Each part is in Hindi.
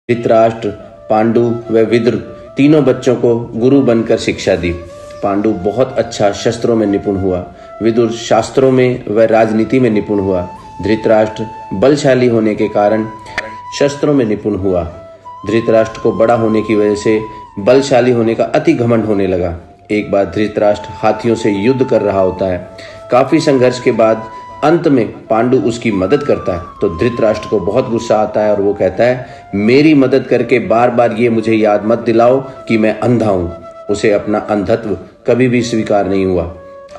धृतराष्ट्र, पांडु व विदुर तीनों बच्चों को गुरु बनकर शिक्षा दी। पांडु बहुत अच्छा शस्त्रों में निपुण हुआ, विदुर शास्त्रों में व राजनीति में निपुण हुआ, धृतराष्ट्र बलशाली होने के कारण शस्त्रों में निपुण हुआ। धृतराष्ट्र को बड़ा होने की वजह से बलशाली होने का अति घमंड होने लगा। एक बार धृतराष्ट्र हाथियों से युद्ध कर रहा होता है। काफी संघर्ष के बाद अंत में पांडु उसकी मदद करता है तो धृतराष्ट्र को बहुत गुस्सा आता है और वो कहता है, मेरी मदद करके बार बार ये मुझे याद मत दिलाओ कि मैं अंधा हूं। उसे अपना अंधत्व कभी भी स्वीकार नहीं हुआ।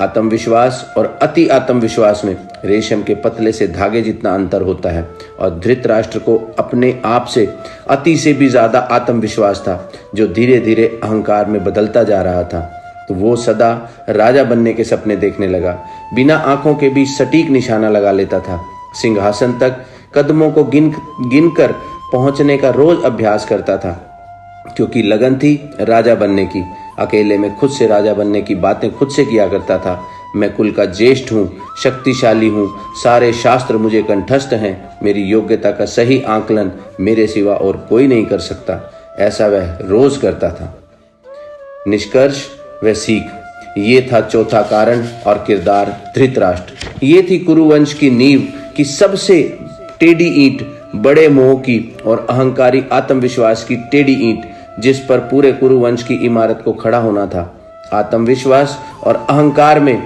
आत्मविश्वास और अति आत्मविश्वास में रेशम के पतले से धागे जितना अंतर होता है और धृतराष्ट्र को अपने आप से अति से भी ज्यादा आत्मविश्वास था, जो धीरे धीरे अहंकार में बदलता जा रहा था। तो वो सदा राजा बनने के सपने देखने लगा। बिना आंखों के भी सटीक निशाना लगा लेता था। सिंहासन तक कदमों को गिन कर पहुंचने का रोज अभ्यास करता था, क्योंकि लगन थी राजा बनने की। अकेले में खुद से राजा बनने की बातें खुद से किया करता था। मैं कुल का ज्येष्ठ हूँ, शक्तिशाली हूँ, सारे शास्त्र मुझे कंठस्थ हैं, मेरी योग्यता का सही आंकलन मेरे सिवा और कोई नहीं कर सकता। ऐसा वह रोज करता था। निष्कर्ष व सीख, ये था चौथा कारण और किरदार धृतराष्ट्र। ये थी कुरुवंश की नींव की सबसे टेढ़ी ईंट, बड़े मोह की और अहंकारी आत्मविश्वास की टेढ़ी ईंट, जिस पर पूरे कुरुवंश की इमारत को खड़ा होना था। आत्मविश्वास और अहंकार में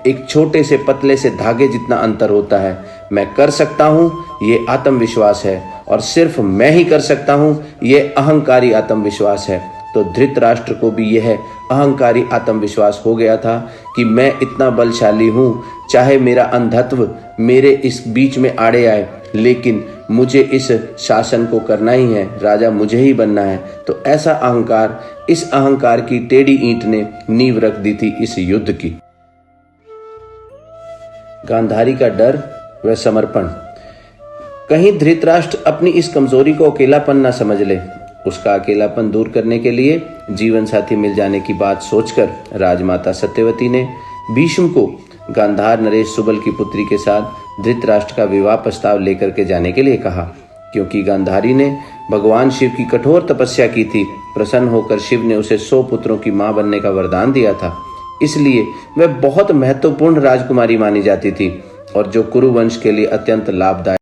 एक छोटे से पतले से धागे जितना अंतर होता है। मैं कर सकता हूँ, ये आत्मविश्वास है, और सिर्फ मैं ही कर सकता हूँ, ये अहंकारी आत्मविश्वास है। तो धृतराष्ट्र को भी यह अहंकारी आत्मविश्वास हो गया था कि मैं इतना बलशाली हूँ, चाहे मेरा अंधत्व मेरे इस बीच में आड़े आए, लेकिन मुझे इस शासन को करना ही है, राजा मुझे ही बनना है। तो ऐसा अहंकार, इस अहंकार की टेढ़ी ईंट ने नींव रख दी थी इस युद्ध की। गांधारी का डर व समर्पण। कहीं धृतराष्ट्र अपनी इस कमजोरी को अकेलापन न समझ ले। उसका अकेलापन दूर करने के लिए जीवन साथी मिल जाने की बात सोचकर राजमाता सत्यवती ने भीष्म को गांधार नरेश सुबल की पुत्री के साथ धृतराष्ट्र का विवाह प्रस्ताव लेकर के जाने के लिए कहा। क्योंकि गांधारी ने भगवान शिव की कठोर तपस्या की थी, प्रसन्न होकर शिव ने उसे 100 पुत्रों की मां बनने का वरदान दिया था, इसलिए वह बहुत महत्वपूर्ण राजकुमारी मानी जाती थी और जो कुरुवंश के लिए अत्यंत लाभदायक